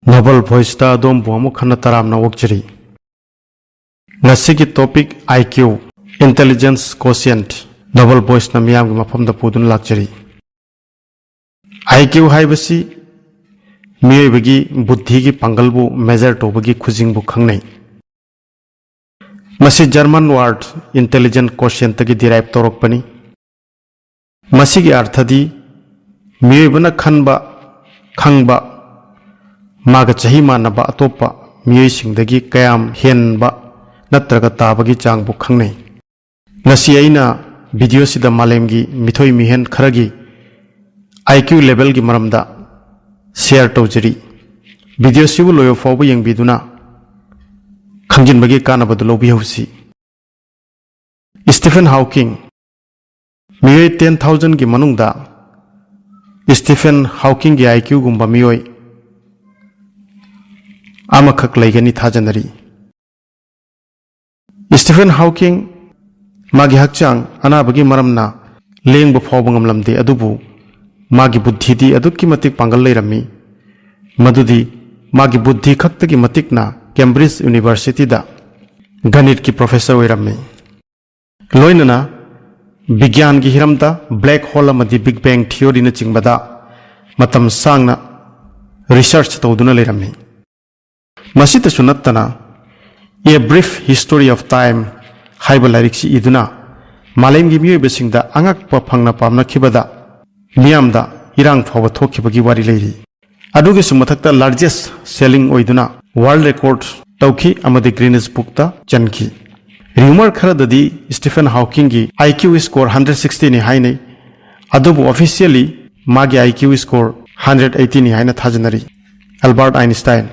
Novel Voice da adom buamu khana taram na wokjari. Ngasigi topic IQ, Intelligence Quotient. Novel Voice na miyam gi mafam da pudun lakjari. IQ haibasi miyoi bagi buddhi gi pangal bu measure to bagi khujing bu khangnai. Masi German word Intelligent Quotient tagi derive torok pani. Masi gi arthadi miyoi bana khanba khangba मागा चाही मानबा अतोपा मियोई सिंगदगी कयाम हेनबा नत्रगा ताबगी चांगबु खंगनै ngasi aina video sida malemgi mithoi mihen kharagi IQ level gi maramda share tawjari video sibu loyo fobu yengbiduna khangjin bagi kanabadu lobi hausi Stephen Hawking miyoi 10,000 gi manungda Stephen Hawking gi IQ gumba miyoi amakak laigani thajanari Stephen Hawking magi hakchang anabagi maramna lengbu phawbangam lamde adubu magi buddhi di adukki matik pangal leirami madudi magi buddhi khaktagi matikna Cambridge University da ganit ki professor oirami loinana bigyan gi hiramda black hole amadi big bang theory na chingbada matam sangna research tawduna leirami Masita sunattana A Brief History of Time haiba lariksi iduna malemgi miyoi besingda angakpa phangna pamna khibada miyamda irang phawa thokibagi wari leiri adugi sumathakta largest selling oiduna world record tawki amadi Guinness Book ta chanki rumor kharadadi Stephen Hawking gi IQ score 160 ni hainai adubu officially magi IQ score 180 ni haina thajanari Albert Einstein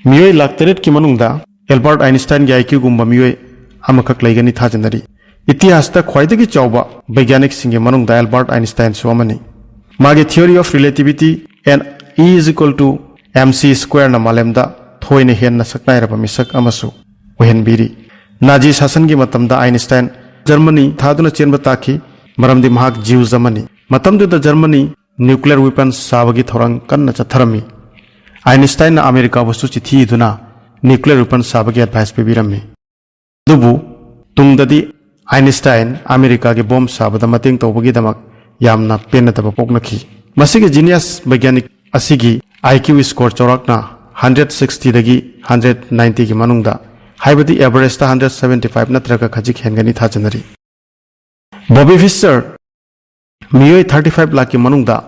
Miyoi laktaret ki manungda Albert Einstein gi IQ gumba miyoi amakak laigani thajanari itihasta khwaidagi chawba baigyanik singge manungda Albert Einstein su amani magi theory of relativity and E is equal to mc square na malemda thoine henna saknai raba misak amasu ohenbiri Nazi sasan gi matamda Einstein Germany thaduna chenba takhi maramdi mahak jiu zamani matamdu da Germany nuclear weapons sabagi thorang kanna chatharami Einstein na America wastu chithi iduna nuclear weapon sabagi advice pibirami dubu tungdadi Einstein America ge bomb sabada mating tawbagi damak yamna penataba poknakhi masigi genius baigyanik asigi IQ score chorakna 160 dagi 190 gi manungda haibadi average ta 175 natraga khajik hengani thajanari Bobby Fischer miyoi 35 lakh gi manungda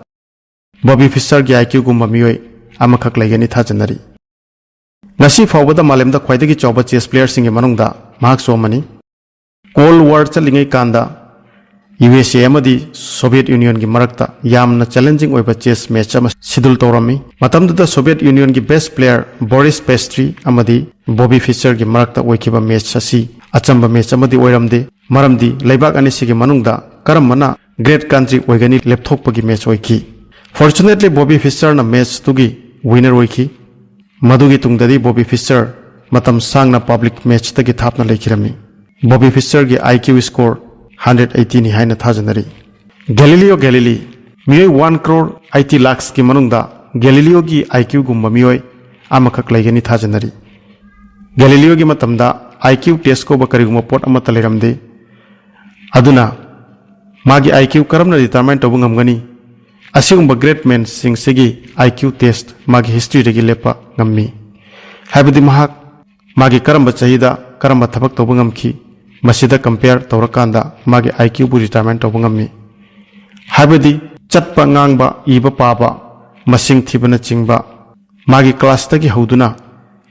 Bobby Fischer gi IQ gumba miyoi amakak laigani thajanari ngasi fawbada malemda khwaidagi chawba chess player singe manungda mahak somani Cold War chalingai kanda USA amadi Soviet Union gi marakta yamna challenging oiba chess match ama sidul tawrami matamda Soviet Union gi best player Boris Pastry amadi Bobby Fischer gi marakta oikiba match asi achamba match amadi oiramde maramdi laibak ani sigi manungda karamana great country oigani lapthokpagi match oiki Fortunately Bobby Fischer na match tugi winner oiki madugi tungdadi Bobby Fischer matam sangna public match tagi thapna lekhirami Bobby Fischer gi IQ score 180 ni haina thajanari Galileo Galilei miyoi 1 crore 80 lakhs ki manungda Galileo gi IQ gumba miyoi amakak laigani thajanari Galileo gi matamda IQ test ko bakari gumba pot amata leramde aduna magi IQ karamna determine tobungam gani Asingumba great men sing sigi IQ test magi history regi lepa ngammi habidi mahak magi karamba chahida karamba thabak tobungam ki masida compare tawrakanda magi IQ bu retirement tobungammi habidi chatpa ngangba iba paba masing thibana chingba magi class tagi hoduna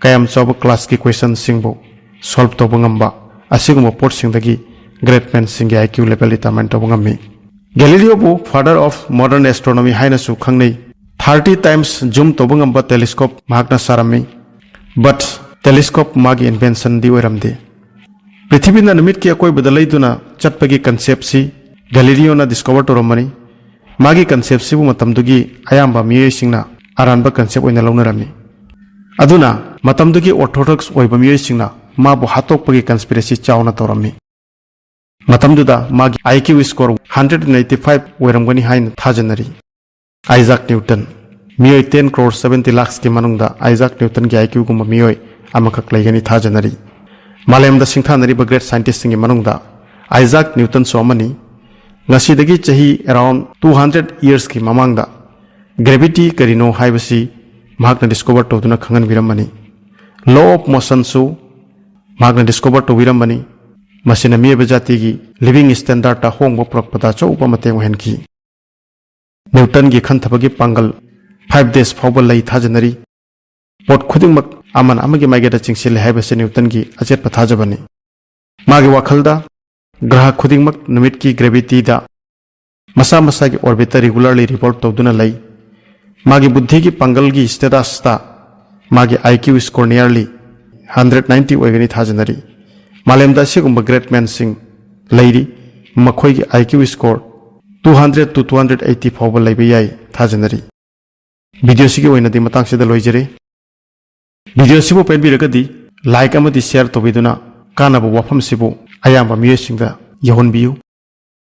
kayam chawba class ki question singbo solve tobungamba asigumba pot singdagi great men singi IQ level retirement tobungammi Galileo bu father of modern astronomy haina su khangnei 30 times zoom tobungamba telescope mahakna sarami but telescope magi invention di oiramde prithibina namit ki akoi badalaiduna chatpagi concept si Galileo na discover toromani magi concept si bu matamdugi ayamba miyoi singna aranba concept oina launarami aduna matamdugi orthodox oiba miyoi singna ma bu hatokpagi conspiracy chawna torami matamduda magi IQ score 185 oiramgani haina thajanari Isaac Newton मियोय 10 crore 70 lakhs की मनुंगदा Isaac Newton की IQ गुम मियोय अमखक लेगनी थाजनरी मालेमदा सिंथानरीब great scientist की मनुंगदा Isaac Newton सोमनी ngasi chahi around 200 years की ममांगदा gravity करिनो हाइबसी महाकना डिस्कवर तोदुना खंगन बिरमनी लॉ ऑफ मोशन सु महाकना डिस्कवर तो बिरमनी मसिना मियब जाति की लिविंग स्टैंडर्ड ता होंगबो प्रकपदा चौपा मतेंग वहनकी न्यूटन की खंथबगी पांगल 5 days फावबल लई थाजनरी पोट खुदिंगमक अमन अमगी माइगेदा चिंगसिल हाइबसे न्यूटन की अचेत पथाजबनी मागे वाखलदा ग्रह खुदिंगमक नुमित की ग्रेविटी दा मसा मसा की ऑर्बिट रेगुलरली रिवॉल्व तौदुना लई मागी बुद्धि की पांगल की स्टेटस ता मागी IQ स्कोर नियरली 190 ओइगनी थाजनरी मालेमदा सिगुंब ग्रेट मैन सिंग लैरी मखोई की IQ स्कोर 200 to 280 फावबा लैबे याई थाजनरी वीडियो सिगी ओइनदी मतंग सिदा लोइजरे वीडियो सिबो पेनबिरगदी लाइक अमदी शेयर तोबिदुना कानाबो वाफम सिबो अयाम्बा मियसिंगदा यहोनबियु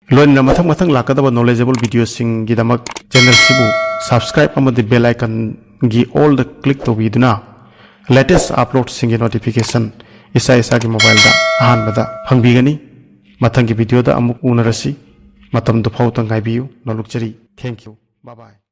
लोइना मथंग मथंग लाकदबा नॉलेजेबल वीडियो सिंगगिदमक चैनल सिबो सब्सक्राइब अमदी बेल आइकन गी ऑल द क्लिक तोबिदुना लेटेस्ट अपलोड सिंगी नोटिफिकेशन इसा इसा की मोबाइल दा अहानबदा फंगबिगनी मथंग की वीडियो दा अमुक उनरसी मतम दो फाउ तंगाइबियु नलुकचरी थैंक यू बाय बाय